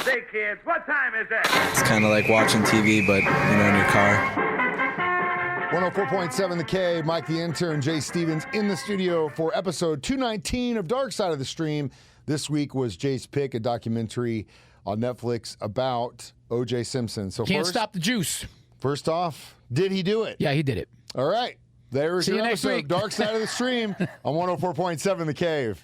Say, kids, what time is it? It's kind of like watching TV, but, in your car. 104.7 The K, Mike the Intern, Jay Stevens in the studio for episode 219 of Dark Side of the Stream. This week was Jay's pick, a documentary on Netflix about O.J. Simpson. So Can't stop the juice. First off, did he do it? Yeah, he did it. All right. There's See your you next episode week. of Dark Side of the Stream on 104.7 The Cave.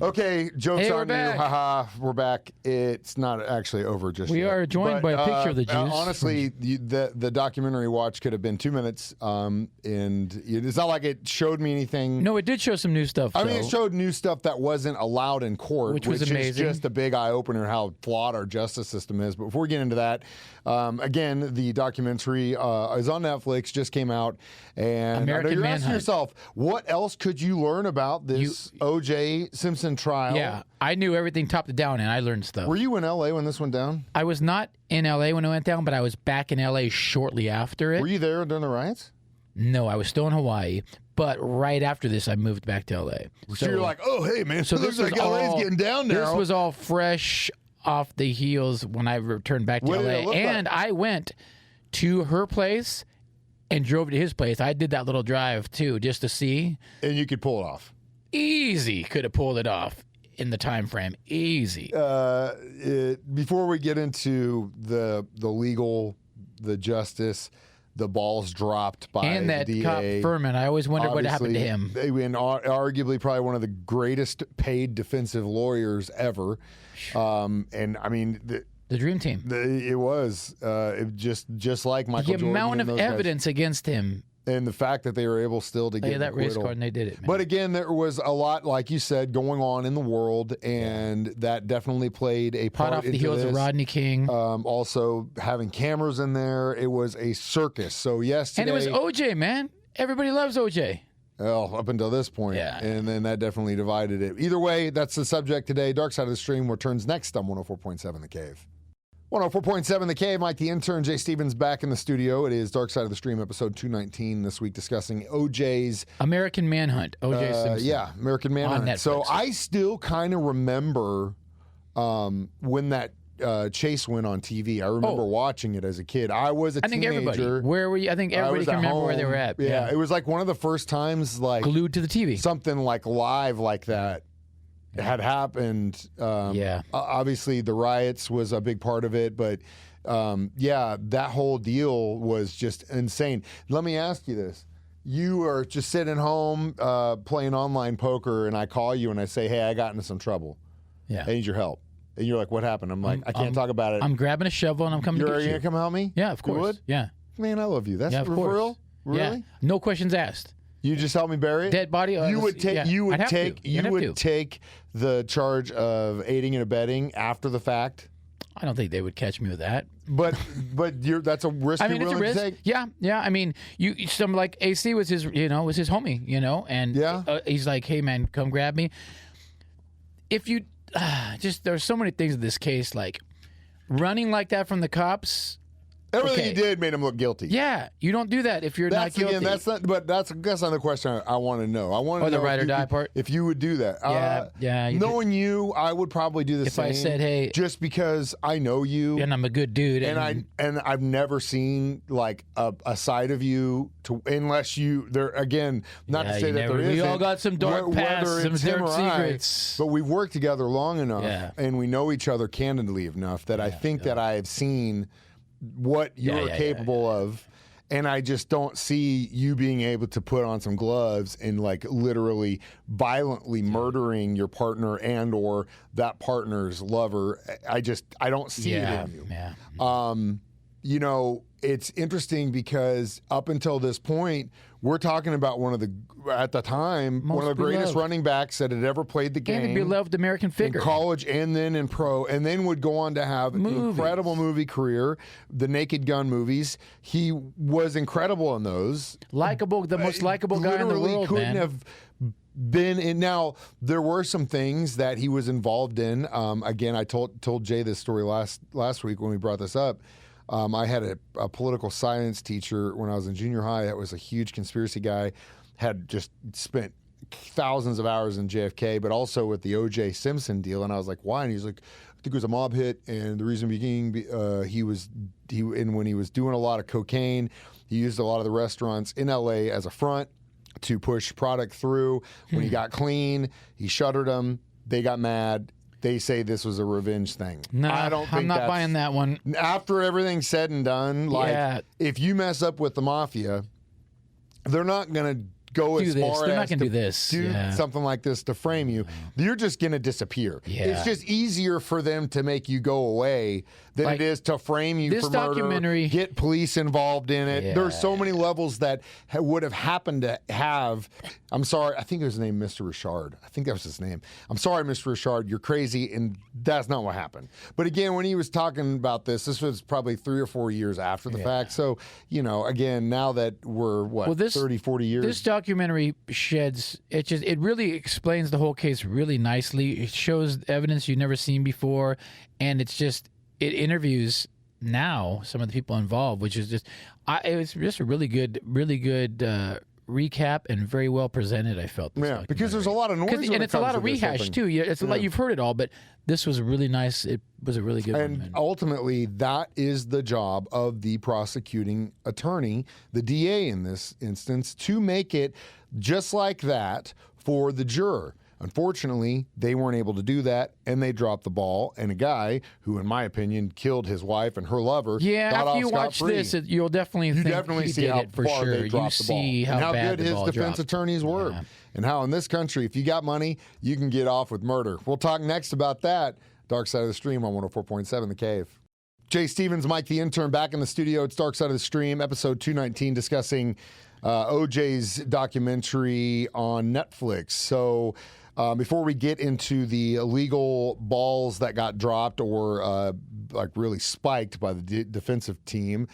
Okay, joke's Hey, we're on back. you. Haha, we're back. It's not actually over just We yet. are joined by a picture of the juice. Honestly, the documentary watch could have been 2 minutes, and it's not like it showed me anything. No, it did show some new stuff. I mean, though. it showed new stuff that wasn't allowed in court, Which was amazing. is just a big eye-opener how flawed our justice system is. But before we get into that, again, the documentary is on Netflix, just came out. And American I know you're asking Manhunt. yourself, what else could you learn about this O.J. Simpson trial? Yeah, I knew everything top to down, and I learned stuff. Were you in L.A. when this went down? I was not in L.A. when it went down, but I was back in L.A. shortly after it. Were you there during the riots? No, I was still in Hawaii, but right after this, I moved back to L.A. So you're like, oh, hey, man, So looks this like was LA's all getting down now. This was all fresh off the heels when I returned back to What did it LA. look And like? I went to her place and drove to his place. I did that little drive too, just to see. And you could pull it off. Easy could have pulled it off in the time frame. Easy. Before we get into the legal, the justice, the balls dropped by And that the cop DA. Furman, I always wondered what happened to him. And arguably probably one of the greatest paid defensive lawyers ever. And I mean, The dream team. it was just like Michael The Jordan. amount and of those guys. evidence against him. And the fact that they were able still to They get had that race acquittal. card and they did it, man. But again, there was a lot, like you said, going on in the world, and that definitely played a part Hot off the into heels this. of Rodney King. Also, having cameras in there, it was a circus. So yesterday, And it was OJ, man. Everybody loves OJ. well, up until this point, Yeah. and then that definitely divided it. Either way, that's the subject today. Dark Side of the Stream returns next on 104.7 The Cave. 104.7 The Cave, Mike the Intern, Jay Stevens back in the studio. It is Dark Side of the Stream, episode 219 this week, discussing OJ's American Manhunt. OJ Simpson. yeah, American Manhunt. Netflix. So I still kind of remember when that chase went on TV. I remember watching it as a kid. I was a I think teenager. everybody. Where were you? I think everybody was can at remember where they home. were at. Yeah, it was like one of the first times like Glued to the TV. something like live like that had happened. Yeah. Obviously, the riots was a big part of it, but yeah, that whole deal was just insane. Let me ask you this. You are just sitting home playing online poker, and I call you and I say, hey, I got into some trouble. Yeah. I need your help. And you're like, what happened? I'm like, I can't talk about it. I'm grabbing a shovel and I'm coming You're to going get to you. come help me? Yeah, of You course. would? Yeah. Man, I love you. That's Yeah, of for course. real? Really? Yeah. No questions asked. You just help me bury it? Dead body. You would take. yeah. You would I'd have take. to. You I'd have would to. take the charge of aiding and abetting after the fact. I don't think they would catch me with that. But that's a risk I mean, you're it's a willing risk. to take. Yeah. I mean, some like AC was his, was his homie, and Yeah. he's like, hey man, come grab me. If you there's so many things in this case, like running like that from the cops. Everything Okay. he did made him look guilty. Yeah, you don't do that if you're That's not guilty. again. That's not. But that's another question I want to know. I want to Oh, the know ride if or you die could- part? If you would do that. Yeah. You Knowing you, I would probably do the If same. I said, hey- just because I know you, and I'm a good dude. and I've never seen like a side of you unless you there again. Not Yeah, to say you that never- there we isn't. all got some dark pasts, whether some it's him dark or I, secrets. but we've worked together long enough, Yeah. and we know each other candidly enough that I think that I have seen what you're capable of. And I just don't see you being able to put on some gloves and like literally violently murdering your partner and or that partner's lover. I don't see it in you. Yeah. It's interesting because up until this point, we're talking about one of the greatest beloved. running backs that had ever played the game. And a beloved American figure. In college and then in pro, and then would go on to have an incredible movie career, the Naked Gun movies. He was incredible in those. Likeable, the most likable guy in the Literally world, couldn't man. have been in. Now, there were some things that he was involved in. Again, I told Jay this story last week when we brought this up. I had a political science teacher when I was in junior high that was a huge conspiracy guy, had just spent thousands of hours in JFK, but also with the O.J. Simpson deal. And I was like, why? And he's like, I think it was a mob hit, and the reason being when he was doing a lot of cocaine, he used a lot of the restaurants in L.A. as a front to push product through. When he got clean, he shuttered them. They got mad. They say this was a revenge thing. No, I don't think I'm not buying that one. After everything's said and done, if you mess up with the mafia, they're not going to go as far They're not as going to do this. do something like this to frame you. You're just going to disappear. Yeah. It's just easier for them to make you go away than it is to frame you for murder, get police involved in it. There's so many levels that would have happened to have. I'm sorry, I think it was his name, Mr. Richard. I think that was his name. I'm sorry, Mr. Richard, you're crazy, and that's not what happened. But again, when he was talking about this was probably 3 or 4 years after the fact. So, again, now that we're, 30, 40 years. This documentary sheds, it really explains the whole case really nicely. It shows evidence you've never seen before, and it interviews now some of the people involved, which is it was just a really good recap and very well presented. I felt because there's a lot of noise, and it's a lot of rehash too. It's a lot, you've heard it all, but this was really nice. It was a really good one. And ultimately, that is the job of the prosecuting attorney, the DA in this instance, to make it just like that for the juror. Unfortunately, they weren't able to do that, and they dropped the ball. And a guy who, in my opinion, killed his wife and her lover. Yeah, got after off you watch scot-free. this, you'll definitely see how far they dropped the ball, and how good his defense attorneys were, and how in this country, if you got money, you can get off with murder. We'll talk next about that. Dark Side of the Stream on 104.7 The Cave. Jay Stevens, Mike the Intern, back in the studio. It's Dark Side of the Stream, episode 219, discussing OJ's documentary on Netflix. So before we get into the illegal balls that got dropped or really spiked by the defensive team,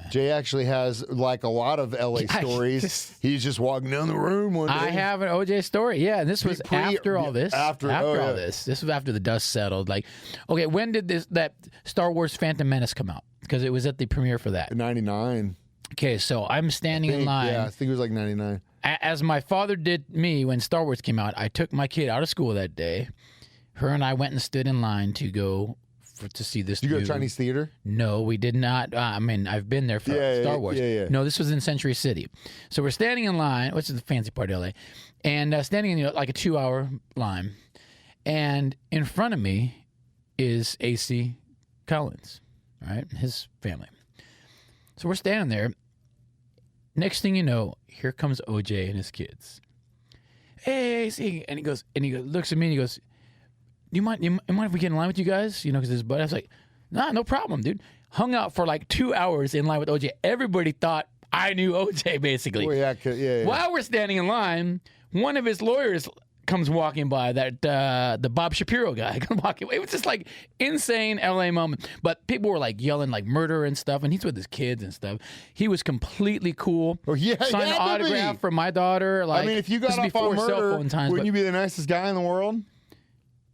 Jay actually has like a lot of LA stories. He's just walking down the room one day. I have an OJ story. Yeah, and this was after all this. After all this. This was after the dust settled. Like, okay, when did that Star Wars Phantom Menace come out? Because it was at the premiere for that. 99. Okay, so I'm standing in line. Yeah, I think it was like 99. As my father did me when Star Wars came out, I took my kid out of school that day. Her and I went and stood in line to go to see this. Did you go to Chinese theater? No, we did not. I've been there for Star Wars. Yeah. No, this was in Century City. So we're standing in line, which is the fancy part of LA, and standing in like a 2-hour line. And in front of me is AC Collins, right? His family. So we're standing there. Next thing you know, here comes OJ and his kids. Hey, AC. And he looks at me and he goes, Do you mind if we get in line with you guys? Because his buddy. I was like, nah, no problem, dude. Hung out for like 2 hours in line with OJ. Everybody thought I knew OJ, basically. Well, yeah. While we're standing in line, one of his lawyers comes walking by, the Bob Shapiro guy comes walking away. It was just like insane LA moment. But people were like yelling like murder and stuff, and he's with his kids and stuff. He was completely cool. Oh, yeah, signed an autograph for my daughter. Like, if you got off on murder, wouldn't you be the nicest guy in the world?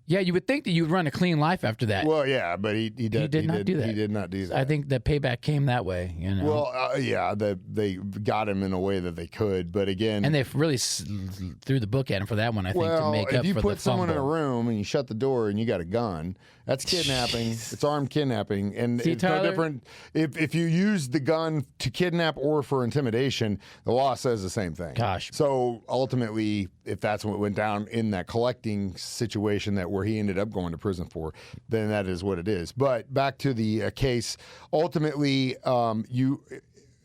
Yeah, you would think that you'd run a clean life after that. Well, yeah, but he did not do that. He did not do that. I think the payback came that way. Well, they got him in a way that they could, but again, and they really threw the book at him for that one. I think to make up for the fumble. If you put someone in a room and you shut the door and you got a gun, that's kidnapping. It's armed kidnapping, and it's no different. If you use the gun to kidnap or for intimidation, the law says the same thing. Gosh. So ultimately, if that's what went down in that collecting situation where he ended up going to prison for, then that is what it is. But back to the case, ultimately,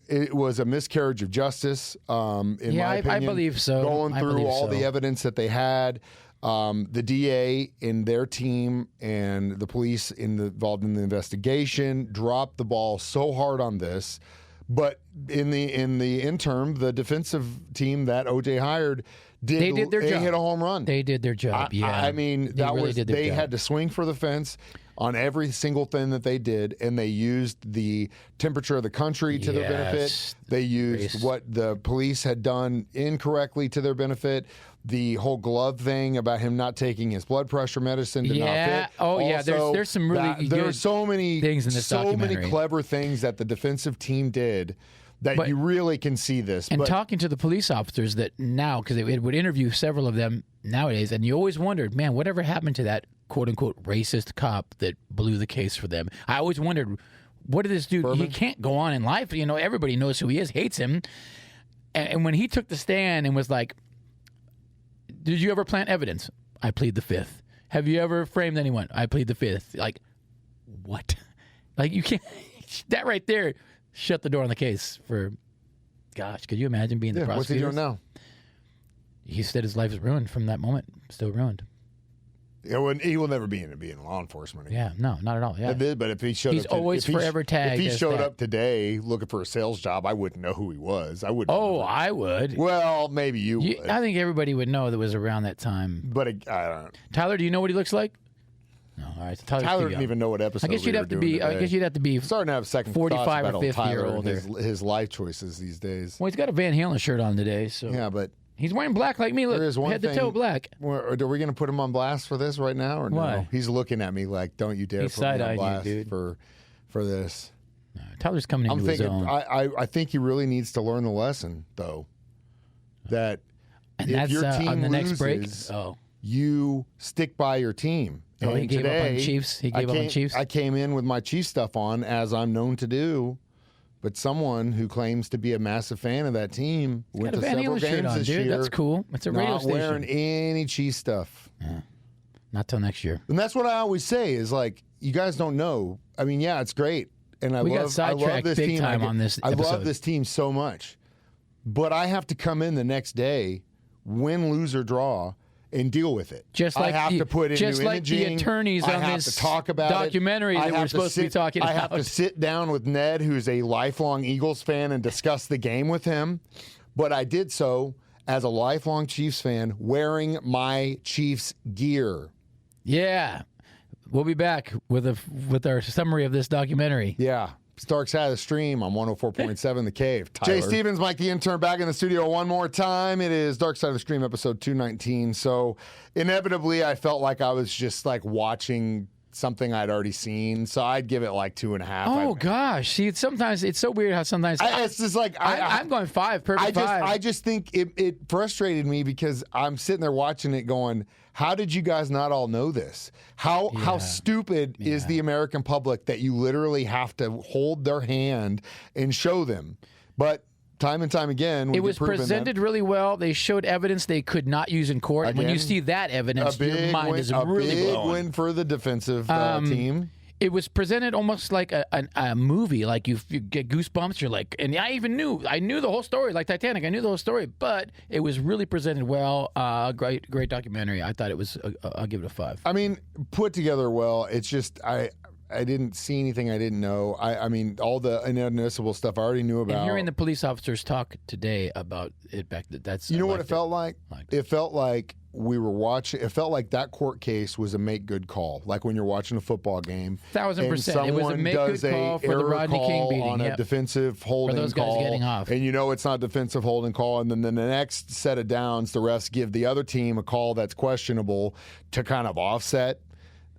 it was a miscarriage of justice, in my opinion. I believe so. Going through all the evidence that they had, the DA and their team and the police involved in the investigation dropped the ball so hard on this. But in the interim, the defensive team that OJ hired did their job. They hit a home run. They did their job. I mean, they had to swing for the fence on every single thing that they did, and they used the temperature of the country to their benefit. They used what the police had done incorrectly to their benefit. the whole glove thing about him not taking his blood pressure medicine to not fit. Oh, yeah. Also, There's some really there are good so many things in this documentary. many clever things that the defensive team did that you really can see this. And but, talking to the police officers that now, because it would interview several of them nowadays, and you always wondered, man, whatever happened to that quote-unquote racist cop that blew the case for them? I always wondered, what did this dude? Berman? He can't go on in life. You know, everybody knows who he is, hates him. And when he took the stand and was like, did you ever plant evidence? I plead the fifth. Have you ever framed anyone? I plead the fifth. Like, what? Like, you can't. That right there shut the door on the case for, gosh, could you imagine being the prosecutor? What's he doing now? He said his life is ruined from that moment. Still ruined. He will never be in law enforcement again. Yeah, no, not at all. Yeah. But if he showed He's up to, always forever tagged If he as showed that. up today looking for a sales job, I wouldn't know who he was. I wouldn't. Oh, know. I would. Well, maybe you would. I think everybody would know that was around that time. But I don't. Tyler, do you know what he looks like? No. All right. So Tyler didn't even know what episode. I guess you'd we have were to doing be. I today. guess you'd have to be. I'm starting to have second 45 thoughts or about 50 Tyler or and older. his life choices these days. Well, he's got a Van Halen shirt on today, so Yeah, but he's wearing black like me. Look, there is one head to thing. toe black. Are we going to put him on blast for this right now, or Why? no? He's looking at me like, "Don't you dare He's put me on side-eyeing you, blast dude. for this." Tyler's coming into I'm his thinking. own. I think he really needs to learn the lesson, though. That And if that's your team on the loses, next break. Oh, you stick by your team. Oh, And he gave up on today, Chiefs? He gave up on Chiefs? I came in with my Chiefs stuff on, as I'm known to do. But someone who claims to be a massive fan of that team went got a to Van several Halen shirt games on, this dude. year. That's cool. It's a radio Not wearing station. any Chiefs stuff. Not till next year. And that's what I always say is like, you guys don't know. I mean, yeah, it's great. And I We got love sidetracked this big team. time on this I love episode. this team so much. But I have to come in the next day, win, lose, or draw, and deal with it. Just like I have the- to put in just new like the imaging. attorneys I on have this to talk about documentary it. I that we're have to supposed to be talking I have to about. sit down with Ned, who's a lifelong Eagles fan, and discuss the game with him. But I did so as a lifelong Chiefs fan, wearing my Chiefs gear. Yeah. We'll be back with our summary of this documentary. Yeah. It's Dark Side of the Stream on 104.7 The Cave. Tyler. Jay Stevens, Mike the Intern, back in the studio one more time. It is Dark Side of the Stream, episode 219. So inevitably, I felt like I was just like watching something I'd already seen. So I'd give it like 2.5. Oh, gosh. See, sometimes it's so weird how sometimes It's just like I'm going 5, perfect 5. I just think it frustrated me because I'm sitting there watching it going, how did you guys not all know this? How stupid is the American public that you literally have to hold their hand and show them? But time and time again, it was presented really well. They showed evidence they could not use in court. And when you Again, see that evidence, your mind is a really big blown. win for the defensive team. It was presented almost like a movie. Like you get goosebumps. You're like, and I knew the whole story, like Titanic. I knew the whole story, but it was really presented well. Great documentary. I thought it was. I'll give it a 5. I mean, put together well. It's just I didn't see anything I didn't know. I mean, all the inadmissible stuff I already knew about. And hearing the police officers talk today about it back, that's you know what it felt like? It felt like we were watching. It felt like that court case was a make good call, like when you're watching a football game. 1,000%. It was a make good call for the Rodney King beating on a defensive holding those guys call, getting off. and you know it's not defensive holding call, and then the next set of downs, the refs give the other team a call that's questionable to kind of offset.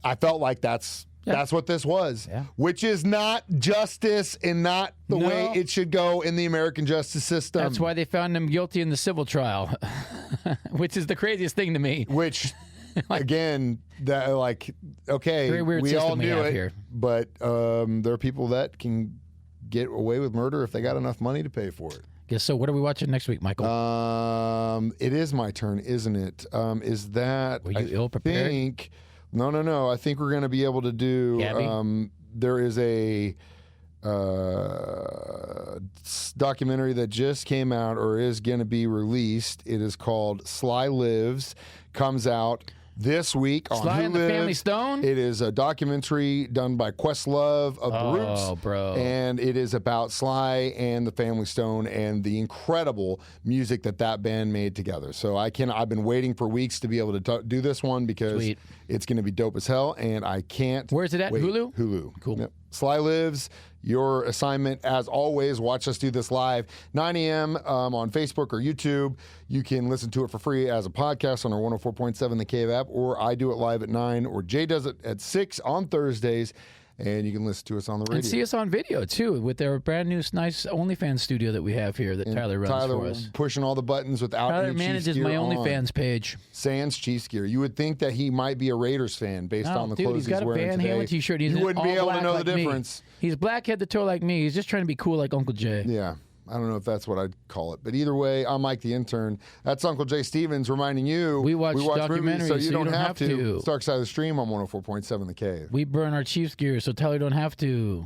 I felt like that's what this was, which is not justice and not the way it should go in the American justice system. That's why they found him guilty in the civil trial, which is the craziest thing to me. Which, again, that okay, Very weird we all system we knew have it, here. but there are people that can get away with murder if they got enough money to pay for it. Guess so. What are we watching next week, Michael? It is my turn, isn't it? Is that? Were you ill-prepared? No. I think we're going to be able to do. Gabby? There is a documentary that just came out or is going to be released. It is called Sly Lives. Comes out this week on Sly Hulu. and the Family Stone? It is a documentary done by Questlove of The Roots. Oh, bro. And it is about Sly and the Family Stone and the incredible music that band made together. So I've been waiting for weeks to be able to do this one because Sweet. it's going to be dope as hell, and I can't. Where's it at? wait. Hulu? Hulu. Cool. Yep. Sly Lives, your assignment, as always, watch us do this live, 9 a.m. On Facebook or YouTube. You can listen to it for free as a podcast on our 104.7 The Cave app, or I do it live at 9, or Jay does it at 6 on Thursdays. And you can listen to us on the radio. And see us on video, too, with our brand new, nice OnlyFans studio that we have here that Tyler runs for us. Pushing all the buttons without Tyler any manages Chiefs gear my OnlyFans on. page. Sans Chiefs gear. You would think that he might be a Raiders fan based on the clothes he's got he's wearing Van today. Halen t-shirt. He's You wouldn't be all able to black know like the me. difference. He's black head to toe like me. He's just trying to be cool like Uncle Jay. Yeah. I don't know if that's what I'd call it. But either way, I'm Mike the Intern. That's Uncle Jay Stevens reminding you We watch movies documentaries, so you don't have to. to. It's Dark Side of the Stream on 104.7 The Cave. We burn our Chiefs gear so Tyler don't have to.